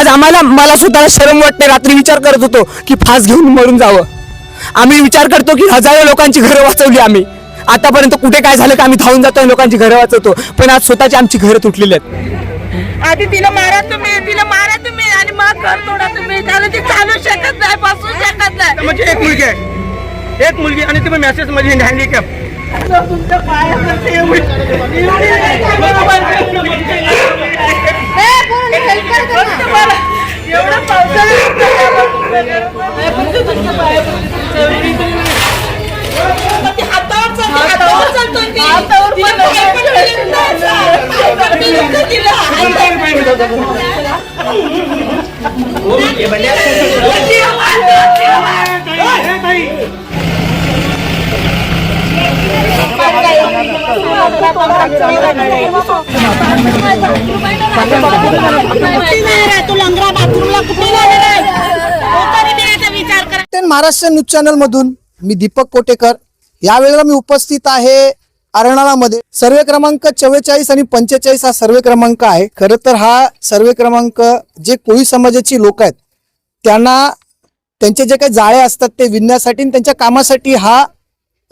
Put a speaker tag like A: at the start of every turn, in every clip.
A: आज मला स्वतःला शरम वाटते. रात्री विचार करत होतो की फास घेऊन मरून जावं. आम्ही विचार करतो की हजारो लोकांची घरं वाचवली आम्ही. आतापर्यंत कुठे काय झालं का आम्ही धावून जातो लोकांची घरं वाचवतो, पण आज स्वतःची आमची घरं तुटलेली आहेत.
B: आधी तिला मारा तुम्ही आणि मग घर तोडा तुम्ही. त्याला ती चालू शकत नाही, बसू शकत नाही.
C: म्हणजे एक मुलगी आणि तुम्ही मेसेज मध्ये हँडिकॅप
B: तुमच्या पायावरती एवढं
D: महाराष्ट्र न्यूज चॅनल मधून मी दीपक कोटेकर. यावेळेला मी उपस्थित आहे अर्नाळामध्ये. सर्वे क्रमांक 44 आणि 45 हा सर्वे क्रमांक आहे. खरं तर हा सर्वे क्रमांक जे कोळी समाजाची लोक आहेत त्यांना त्यांचे जे काही जाळे असतात ते विणण्यासाठी आणि त्यांच्या कामासाठी हा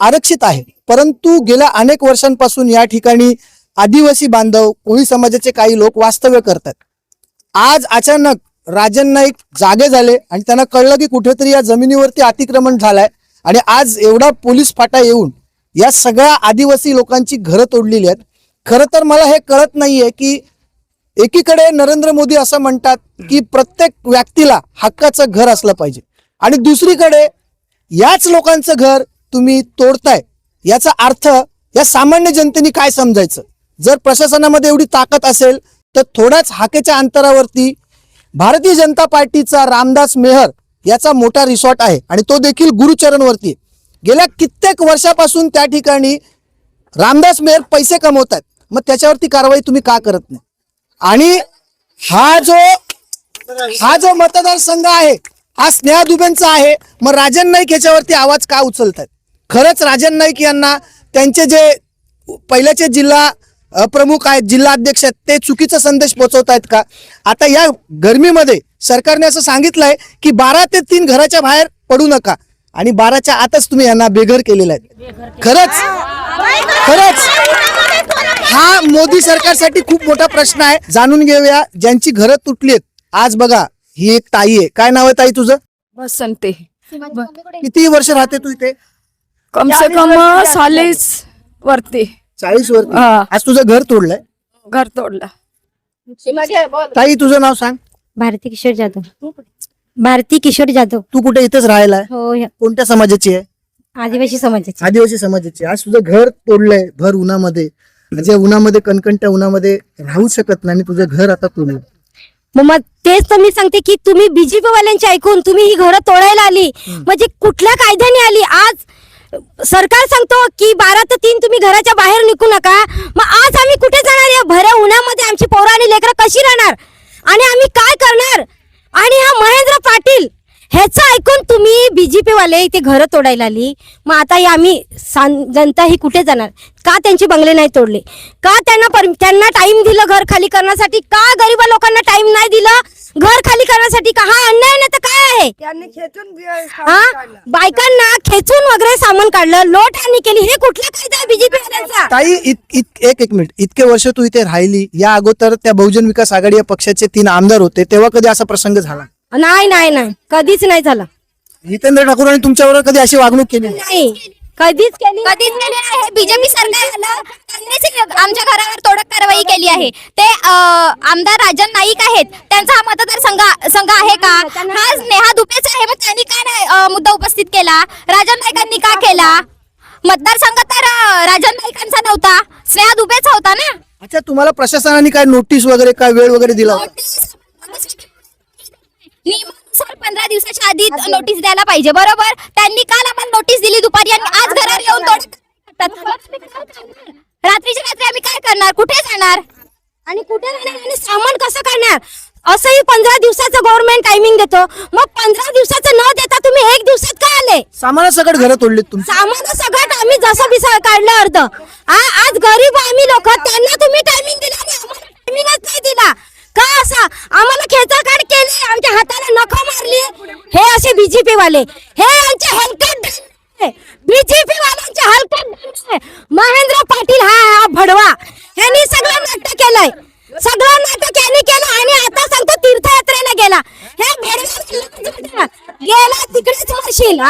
D: आरक्षित आहे. परंतु गेल्या अनेक वर्षांपासून या ठिकाणी आदिवासी बांधव कोळी समाजाचे काही लोक वास्तव्य करतात. आज अचानक राजन नाईक जागे झाले आणि त्यांना कळलं की कुठेतरी या जमिनीवरती अतिक्रमण झालंय आणि आज एवढा पोलीस फाटा येऊन या सगळ्या आदिवासी लोकांची घरं तोडलेली आहेत. खरं तर मला हे कळत नाहीये की एकीकडे नरेंद्र मोदी असं म्हणतात की प्रत्येक व्यक्तीला हक्काचं घर असलं पाहिजे आणि दुसरीकडे याच लोकांचं घर तुम्ही तोडताय. याचा अर्थ या सामान्य जनतेने काय समजायचं? जर प्रशासनामध्ये एवढी ताकद असेल तर थोड्याच हाकेच्या अंतरावरती भारतीय जनता पार्टीचा रामदास मेहर याचा मोठा रिसॉर्ट आहे आणि तो देखील गुरुचरणवरती. गेल्या कित्येक वर्षापासून त्या ठिकाणी रामदास मेहर पैसे कमवतात. मग त्याच्यावरती कारवाई तुम्ही का करत नाही? आणि हा जो मतदारसंघ आहे हा स्नेहा दुबेंचा आहे. मग राजन नाईक याच्यावरती आवाज का उचलतात? खरंच राजन नाईक यांना त्यांचे जे पहिल्याचे जिल्हा प्रमुख आहेत, जिल्हा अध्यक्ष आहेत, ते चुकीचा संदेश पोहोचवतायत का? आता या गरमीमध्ये सरकारने असं सांगितलंय की 12 ते 3 घराच्या बाहेर पडू नका आणि 12च्या आतच तुम्ही यांना बेघर केलेलं आहे. खरंच हा मोदी सरकारसाठी खूप मोठा प्रश्न आहे. जाणून घेऊया ज्यांची घरं तुटली आहेत. आज बघा ही एक ताई आहे. काय नाव आहे ताई तुझं?
E: बसंते.
D: किती वर्ष राहते तू इथे?
E: कम से कम 40 वरती.
D: 40 वरती.
E: हा.
D: आज तुझं घर तोडलंय.
E: घर तोडला.
D: ताई तुझं नाव सांग.
F: भारती किशोर जाधव. भारती किशोर जाधव.
D: तू कुठे इथेच राहायला आहे?
F: हो,
D: कोणत्या समाजाची आहे?
F: आदिवासी समाजाची.
D: आदिवासी समाजाची. आज तुझं घर तोडलंय भर उन्हामध्ये. म्हणजे उन्हामध्ये कणकणत्या उन्हामध्ये राहू शकत नाही आणि तुझं घर आता तोडलं.
F: मग तेच तर मी सांगते की तुम्ही बीजेपी वाल्यांची ऐकून तुम्ही ही घरं तोडायला आली. म्हणजे कुठल्या कायद्याने आली? आज सरकार सांगतो की 12 ते 3 तुम्ही घराच्या बाहेर निघू नका. मग आज आम्ही कुठे जाणार? या भऱ्या उन्हामध्ये आमची पोरं आणि लेकरं कशी राहणार आणि आम्ही काय करणार? आणि हा महेंद्र पाटील ह्याचं ऐकून तुम्ही बीजेपी वाले इथे घरं तोडायला आली. मग आता आम्ही जनता ही कुठे जाणार? का त्यांचे बंगले नाही तोडले? का त्यांना टाइम दिलं घर खाली करण्यासाठी? का गरीब लोकांना टाइम नाही दिलं घर खाली करण्यासाठी? का हा अन्याय नाही तर काय आहे? बायकांना खेचून वगैरे सामान काढलं, लोट हानी केली. हे कुठला कायदा आहे बीजेपी वाल्यांचा?
D: ताई एक मिनिट. इतके वर्ष तू इथे राहिली. या अगोदर त्या बहुजन विकास आघाडी या पक्षाचे 3 आमदार होते. तेव्हा कधी असा प्रसंग झाला?
F: नाही कधीच नाही झालं.
D: जितेंद्र ठाकूरांनी तुमच्यावर कधी अशी वागणूक केली
F: नाही? कधीच केली
G: आहे. बीजेपी सरकार आलं त्यांनीच आमच्या घरावर तोडक कारवाई केली आहे. ते आमदार राजन नाईक आहेत, त्यांचा हा मतदारसंघ आहे का? हा स्नेहा दुपेचा आहे. मग त्यांनी काय नाही मुद्दा उपस्थित केला? राजन नाईकांनी का केला? मतदारसंघ तर राजन नाईकांचा नव्हता, स्नेहा दुपेचा होता ना.
D: अच्छा, तुम्हाला प्रशासनाने काय नोटीस वगैरे काय वेळ वगैरे दिला?
G: नियमानुसार 15 दिवसाच्या आधी नोटीस द्यायला पाहिजे, बरोबर? त्यांनी काल आम्हाला नोटीस दिली दुपारी आणि आज घरावर येऊन रात्रीच्या रात्री आम्ही काय करणार? कुठे जाणार
F: आणि कुठे जाणार आणि सामान कसं करणार? असंही 15 दिवसाचं गव्हर्नमेंट टायमिंग देतो. मग 15 दिवसाचं न देता तुम्ही 1 दिवसात काय आले?
D: सामानासकट घरं तोडलीत तुम्ही.
F: सामानासकट आम्ही जसं बिसा काढलं अर्ध. आज गरीब आम्ही लोक, त्यांना तुम्ही टायमिंग दिला आणि आम्हाला टायमिंगच नाही दिला का? असा आम्हाला खेचाकाढ केली बीजेपी वाले, हे यांचे हलकट बीजेपी वाल्यांचे हलकट महेंद्र पाटील हा भडवा, यांनी सगळं नाटक केलंय, सगळं नाटक यांनी केलं आणि आता सांगतो तीर्थयात्रेला गेला. हे भडवा गेला तिकडेच वरशील.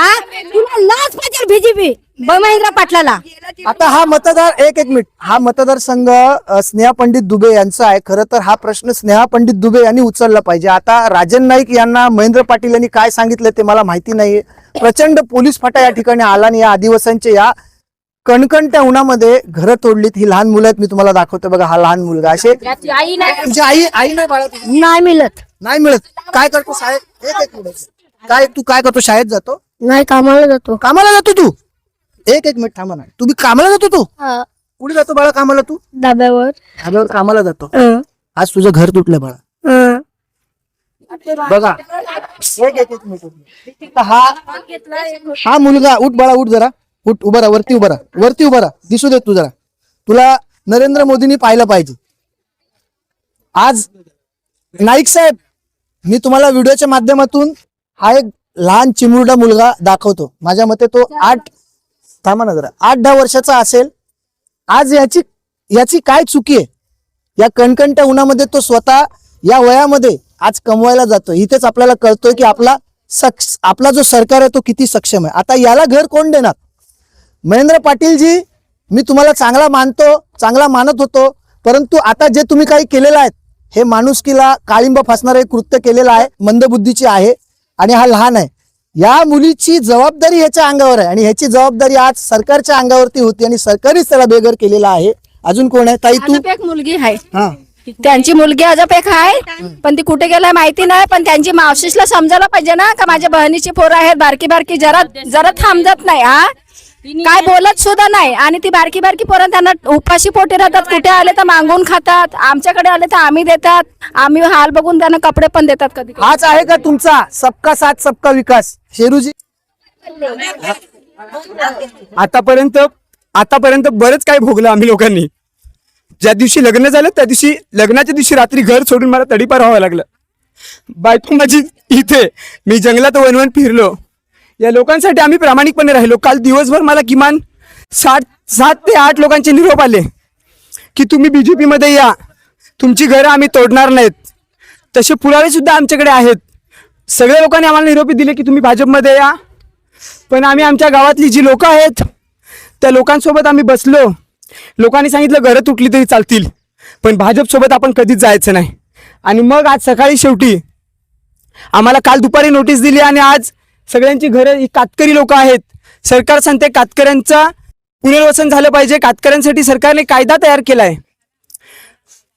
F: तुला लाच पाहिजे बीजेपी महेंद्र पाटलाला.
D: आता हा मतदार एक मिनिट, हा मतदारसंघ स्नेहा पंडित दुबे यांचा आहे. खरं तर हा प्रश्न स्नेहा पंडित दुबे यांनी उचलला पाहिजे. आता राजन नाईक यांना महेंद्र पाटील यांनी काय सांगितलं ते मला माहिती नाहीये. प्रचंड पोलीस फाटा या ठिकाणी आला आणि या आदिवासींच्या या कणकणत्या उन्हामध्ये घरं तोडलीत. ही लहान मुलं आहेत, मी तुम्हाला दाखवतो बघा. हा लहान मुलगा असे तुमची आई नाही बाळा,
F: नाही मिळत,
D: नाही मिळत. काय करतो शाळेत? एक मिनिट, काय तू काय करतो? शाळेत जातो?
F: नाही कामाला जातो.
D: कामाला जातो तू? एक मिनिट थांबा ना. तुम्ही कामाला जातो? तू कुठे जातो बाळा कामाला? तू
F: धाब्यावर
D: धाब्यावर कामाला जातो. आज तुझं घर तुटलं बाळा. बघा एक मिनिट. हा मुलगा उठ बाळा, उठ जरा, उठ, उभा राहा, वरती उभा राहा, वरती उभा राहा, दिसू दे तू जरा. तुला नरेंद्र मोदींनी पाहिलं पाहिजे. आज नाईक साहेब, मी तुम्हाला व्हिडिओच्या माध्यमातून हा एक लहान चिमुरडा मुलगा दाखवतो. माझ्या मते तो 8-10 वर्षाचा असेल. आज याची काय चुकी आहे? या कणकणत्या उन्हामध्ये तो स्वतः या वयामध्ये आज कमवायला जातो. इथेच आपल्याला कळतोय की आपला जो सरकार आहे तो किती सक्षम आहे. आता याला घर कोण देणार? महेंद्र पाटीलजी, मी तुम्हाला चांगला मानत होतो, परंतु आता जे तुम्ही काही केलेलं आहे हे माणुसकीला काळिंब फासणारे कृत्य केलेलं आहे, मंदबुद्धीची आहे आणि हा लहान आहे. या मुलीची जबाबदारी ह्याच्या अंगावर आहे आणि ह्याची जबाबदारी आज सरकारच्या अंगावरती होती आणि सरकारच त्याला बेघर केलेला आहे. अजून कोण आहे ताई? तू?
E: एक मुलगी आहे,
D: हा,
E: त्यांची मुलगी अजून एक आहे, पण ती कुठे गेलाय माहिती नाही. पण त्यांची मावशीला समजायला पाहिजे ना का माझ्या बहिणीची पोरं आहेत बारकी बारकी, जरा थांबत नाही. काय बोलत सुद्धा नाही. आणि ती बारकी बारकी पोरं त्यांना उपाशी पोटी राहतात. कुठे आले तर मागून खातात, आमच्याकडे आले तर आम्ही देतात, आम्ही हाल बघून त्यांना कपडे पण देतात कधी.
D: हाच आहे का तुमचा सबका साथ सबका विकास? शेरूजी,
A: आतापर्यंत बरंच काय भोगलं आम्ही लोकांनी. ज्या दिवशी लग्न झालं त्या दिवशी, लग्नाच्या दिवशी रात्री घर सोडून मला तडीपार व्हावं लागलं. बायको माझी इथे, मी जंगलात वनवन फिरलो. या लोकांसाठी आम्ही प्रामाणिकपणे राहिलो. काल दिवसभर मला किमान 7 ते 8 लोकांचे निरोप आले की तुम्ही बीजेपी मध्ये या, तुमची घरं आम्ही तोडणार नाहीत. तसे पुरावे सुद्धा आमच्याकडे आहेत. सगळ्या लोकांनी आम्हाला निरोप दिले की तुम्ही भाजपमध्ये या. पण आम्ही आमच्या गावातली जी लोक आहेत त्या लोकांसोबत आम्ही बसलो. लोकांनी सांगितलं घरं तुटली तरी चालतील, पण भाजपसोबत आपण कधीच जायचं नाही. आणि मग आज सकाळी शेवटी आम्हाला काल दुपारी नोटीस दिली आणि आज सगळ्यांची घरं, ही कातकरी लोक आहेत. सरकार सांगते कातकऱ्यांचं पुनर्वसन झालं पाहिजे, कातकऱ्यांसाठी सरकारने कायदा तयार केलाय.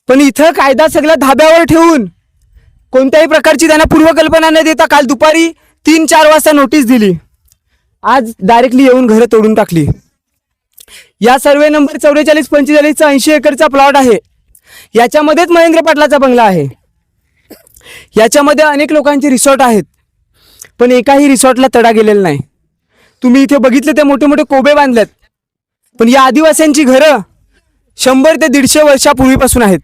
A: पण इथं कायदा सगळा धाब्यावर ठेवून कोणत्याही प्रकारची त्यांना पूर्वकल्पना न देता काल दुपारी 3-4 वाजता नोटीस दिली. आज डायरेक्टली येऊन घरं तोडून टाकली. या सर्वे नंबर 44-45 80 एकरचा प्लॉट आहे. याच्यामध्येच महेंद्र पाटलाचा बंगला आहे. याच्यामध्ये अनेक लोकांचे रिसॉर्ट आहेत, पण एकाही रिसॉर्टला तडा गेलेला नाही. तुम्ही इथे बघितले ते मोठे मोठे कोबे बांधलेत, पण या आदिवासींची घरं 100 ते 150 वर्षापूर्वीपासून आहेत.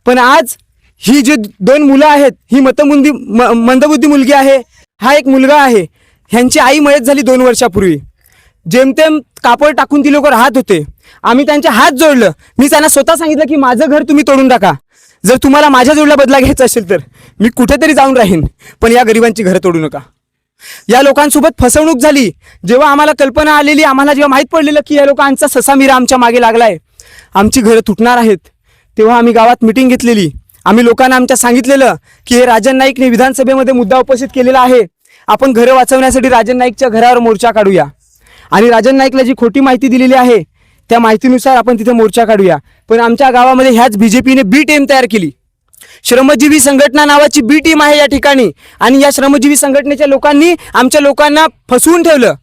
A: पण आज ही जी 2 मुलं आहेत, ही मंदबुद्धी मुलगी आहे, हा एक मुलगा आहे, ह्यांची आई मयत झाली 2 वर्षापूर्वी. जेमतेम कापड टाकून ती लोक राहत होते. आम्ही त्यांचे हात जोडलं. मी त्यांना स्वतः सांगितलं की माझं घर तुम्ही तोडून टाका, जर तुम्हाला माझ्या जोडला बदला घ्यायचा असेल तर मी कुठेतरी जाऊन राहीन, पण या गरिबांची घरं तोडू नका. या लोकांसोबत फसवणूक झाली. जेव्हा आम्हाला कल्पना आलेली, आम्हाला जेव्हा माहीत पडलेलं की या लोकांचा ससामिरा आमच्या मागे लागलाय, आमची घरं तुटणार आहेत, तेव्हा आम्ही गावात मिटिंग घेतलेली. आम्ही लोकांना आमच्या सांगितलेलं की हे राजन नाईकने विधानसभेमध्ये मुद्दा उपस्थित केलेला आहे, आपण घरं वाचवण्यासाठी राजन नाईकच्या घरावर मोर्चा काढूया. आणि राजन नाईकला जी खोटी माहिती दिलेली आहे त्या माहितीनुसार आपण तिथे मोर्चा काढूया. पण आमच्या गावामध्ये ह्याच बीजेपीने बी टीम तयार केली. श्रमजीवी संघटना नावाची बी टीम आहे या ठिकाणी, आणि या श्रमजीवी संघटनेच्या लोकांनी आमच्या लोकांना फसवून ठेवलं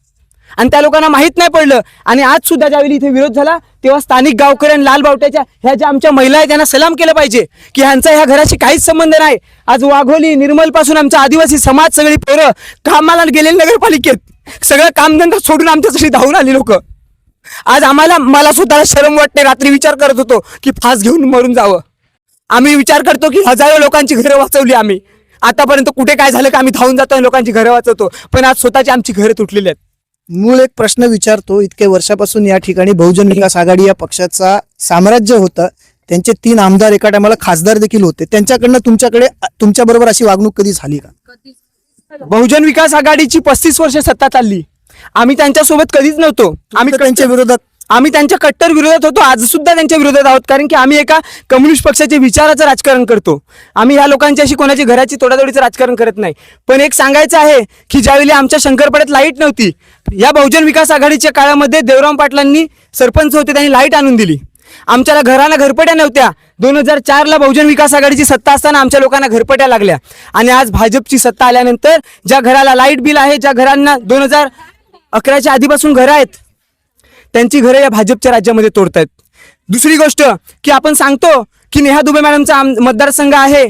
A: आणि त्या लोकांना माहीत नाही पडलं. आणि आज सुद्धा ज्यावेळी इथे विरोध झाला तेव्हा स्थानिक गावकऱ्यांनी लाल बावट्याच्या ह्या ज्या आमच्या महिला आहेत त्यांना सलाम केलं पाहिजे की ह्यांचा ह्या घराशी काहीच संबंध नाही. आज वाघोली निर्मल पासून आमचा आदिवासी समाज सगळी पोरं कामाला गेलेली नगरपालिकेत, सगळं कामधंदा सोडून आमच्यासाठी धावून आली लोक. आज मला स्वतःला शरम वाटते. रात्री विचार करत होतो की फास घेऊन मरून जावं. आम्ही विचार करतो की हजारो लोकांची घरं वाचवली आम्ही, आतापर्यंत कुठे काय झालं का आम्ही धावून जातो लोकांची घरं वाचवतो, पण आज स्वतःची आमची घरं तुटलेली आहेत.
D: मूळ एक प्रश्न विचारतो. इतके वर्षापासून या ठिकाणी बहुजन विकास आघाडी या पक्षाचा साम्राज्य होतं. त्यांचे 3 आमदार एका टायमाला खासदार देखील होते. त्यांच्याकडनं तुमच्या बरोबर अशी वागणूक कधी झाली का?
A: बहुजन विकास आघाडीची 35 वर्ष सत्ता चालली, आम्ही त्यांच्यासोबत कधीच नव्हतो. आम्ही त्यांच्या कट्टर विरोधात होतो, आज सुद्धा त्यांच्या विरोधात आहोत. कारण की आम्ही एका कम्युनिस्ट पक्षाच्या विचाराचं राजकारण करतो. आम्ही ह्या लोकांच्याशी कोणाची घराची तोडातोडीचं राजकारण करत नाही. पण एक सांगायचं आहे की ज्यावेळी आमच्या शंकरपाड्यात लाईट नव्हती, या बहुजन विकास आघाडीच्या काळामध्ये देवराम पाटलांनी सरपंच होते, त्यांनी लाईट आणून दिली. आमच्या घराला घरपट्या नव्हत्या. 2004ला बहुजन विकास आघाडीची सत्ता असताना आमच्या लोकांना घरपट्या लागल्या. आणि आज भाजपची सत्ता आल्यानंतर ज्या घराला लाईट बिल आहे, ज्या घरांना 2011च्या आधीपासून घरं आहेत, त्यांची घरं या भाजपच्या राज्यामध्ये तोडतायत. दुसरी गोष्ट की आपण सांगतो की नेहा दुबे मॅडमचा मतदारसंघ आहे,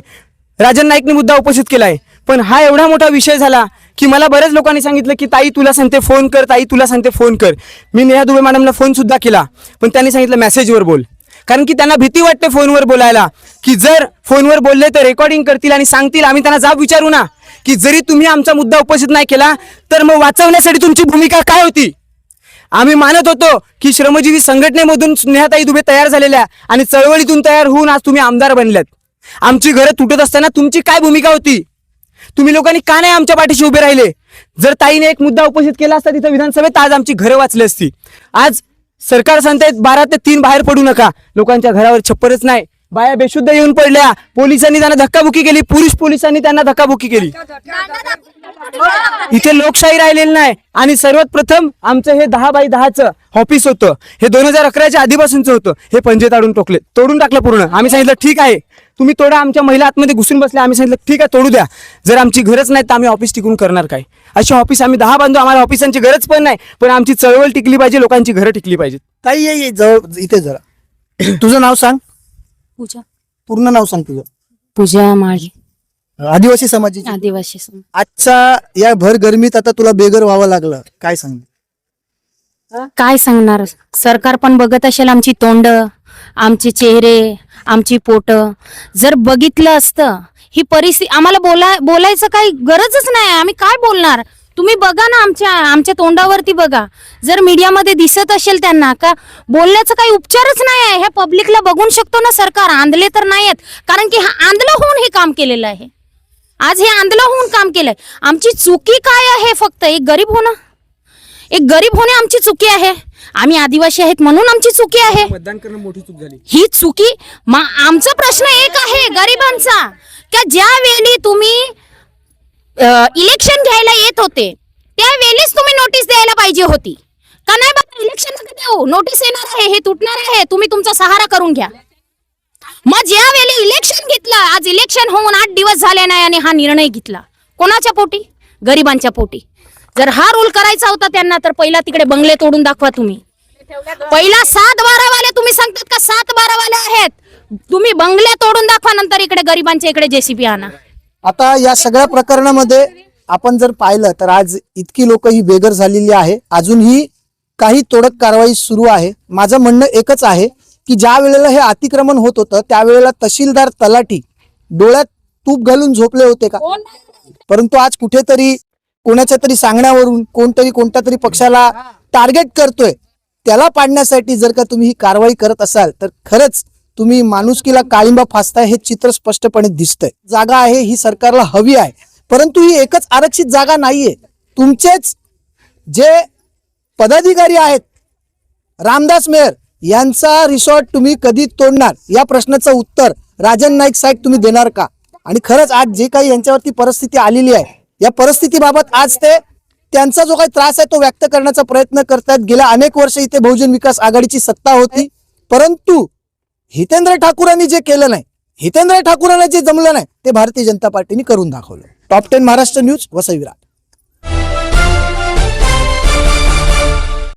A: राजन नाईकने मुद्दा उपस्थित केलाय, पण हा एवढा मोठा विषय झाला की मला बऱ्याच लोकांनी सांगितलं की ताई तुला सांगते फोन कर, ताई तुला सांगते फोन कर. मी नेहा दुबे मॅडमला फोन सुद्धा केला, पण त्यांनी सांगितलं मेसेजवर बोल. कारण की त्यांना भीती वाटते फोनवर बोलायला, की जर फोनवर बोलले तर रेकॉर्डिंग करतील आणि सांगतील. आम्ही त्यांना जाब विचारू ना की जरी तुम्ही आमचा मुद्दा उपस्थित नाही केला तर मग वाचवण्यासाठी तुमची भूमिका काय होती. आम्ही मानत होतो की श्रमजीवी संघटनेमधून नेहाताई दुबे तयार झालेल्या आणि चळवळीतून तयार होऊन आज तुम्ही आमदार बनल्यात. आमची घरं तुटत असताना तुमची काय भूमिका होती? तुम्ही लोकांनी का नाही आमच्या पाठीशी उभे राहिले? जर ताईने एक मुद्दा उपस्थित केला असता तिथं विधानसभेत, आज आमची घरं वाचली असती. आज सरकार सांगतायत 12 ते 3 बाहेर पडू नका, लोकांच्या घरावर छप्परच नाही, बाया बेशुद्ध येऊन पडल्या, पोलिसांनी त्यांना धक्काबुक्की केली, पुरुष पोलिसांनी त्यांना धक्काबुक्की केली. इथे लोकशाही राहिलेली नाही. आणि सर्वात प्रथम आमचं हे 10x10चं ऑफिस होतं, हे 2011च्या आधीपासूनचं होतं, हे पंजे तोडून टाकलं पूर्ण. आम्ही सांगितलं ठीक आहे तुम्ही तोडा, आमच्या महिला आतमध्ये घुसून बसल्या. आम्ही सांगितलं ठीक आहे तोडू द्या, जर आमची गरज नाही तर आम्ही ऑफिस टिकून करणार काय? अशी ऑफिस आम्ही 10 बांधू, आम्हाला ऑफिसांची गरज पण नाही, पण आमची चळवळ टिकली पाहिजे, लोकांची घरं टिकली पाहिजेत.
D: ताई ये जवळ इथे जरा. तुझं नाव सांग,
H: पूजा
D: पूर्ण नाव सांग तुझं.
H: पूजा माळी,
D: आदिवासी समाजाची.
H: आदिवासी समाज.
D: आजच्या या भर गरमीत आता तुला बेघर व्हावं लागलं, काय सांग?
H: काय सांगणार? सरकार पण बघत असेल आमची तोंड, आमचे चेहरे, आमची पोट. जर बघितलं असतं ही परिस्थिती, आम्हाला बोलायचं काही गरजच नाही. आम्ही काय बोलणार? तुम्ही बघा ना, आमच्या तोंडावरती बघा. जर मीडियामध्ये दिसत असेल त्यांना का बोलण्याचा काही उपचारच नाही आहे. ह्या पब्लिकला बघून शकतो ना सरकार, आंधळे तर नाही आहेत. कारण की हा आंधळं होऊन हे काम केलेलं आहे. आज हे आंधळं होऊन काम केलंय. आमची चुकी काय आहे? फक्त एक गरीब होणे आमची चुकी आहे. आम्ही आदिवासी आहेत म्हणून आमची चुकी आहे.
A: मतदान करणं मोठी चूक झाली.
H: ही चुकी आमचा प्रश्न एक आहे गरिबांचा, की ज्या वेळी तुम्ही इलेक्शन घ्यायला येत होते त्यावेळीच तुम्ही नोटीस द्यायला पाहिजे होती का नाही? बाबा इलेक्शन देऊ, नोटीस येणार आहे, हे तुटणार आहे, तुम्ही तुमचा सहारा करून घ्या. मग ज्या वेळी इलेक्शन घेतलं, आज इलेक्शन होऊन 8 दिवस झाले नाही आणि हा निर्णय घेतला कोणाच्या पोटी? गरिबांच्या पोटी. जर हा रूल करायचा होता त्यांना तर पहिला तिकडे बंगले तोडून दाखवा तुम्ही. पहिला 7-12 वाले तुम्ही सांगतात का 7-12 वाले आहेत, तुम्ही बंगले तोडून दाखवा, नंतर इकडे गरिबांच्या इकडे जेसीबी आणा.
D: आता या सगळ्या प्रकरणामध्ये आपण जर पाहिलं तर आज इतकी लोक ही बेघर झालेली आहे, अजूनही काही तोडक कारवाई सुरू आहे. माझं म्हणणं एकच आहे की ज्या वेळेला हे अतिक्रमण होत होतं त्यावेळेला तहसीलदार तलाठी डोळ्यात तूप घालून झोपले होते का? परंतु आज कुठेतरी कोणाच्या तरी सांगण्यावरून कोणत्या तरी पक्षाला टार्गेट करतोय, त्याला पाडण्यासाठी जर का तुम्ही ही कारवाई करत असाल तर खरंच तुम्ही माणुसकीला काळिंबा फासताय, हे चित्र स्पष्टपणे दिसतंय. जागा आहे ही सरकारला हवी आहे, परंतु ही एकच आरक्षित जागा नाहीये. तुमचेच जे पदाधिकारी आहेत, रामदास मेहर यांचा रिसॉर्ट तुम्ही कधी तोडणार, या प्रश्नाचं उत्तर राजन नाईक साहेब तुम्ही देणार का? आणि खरंच आज जे काही यांच्यावरती परिस्थिती आलेली आहे, या परिस्थितीबाबत आज ते त्यांचा जो काही त्रास आहे तो व्यक्त करण्याचा प्रयत्न करतात. गेल्या अनेक वर्ष इथे बहुजन विकास आघाडीची सत्ता होती, परंतु हितेंद्र ठाकूरांनी जे केलं नाही, हितेंद्र ठाकूरांना जे जमलं नाही, ते भारतीय जनता पार्टीने करून दाखवलं. Top 10 Maharashtra news, Vasai Virar.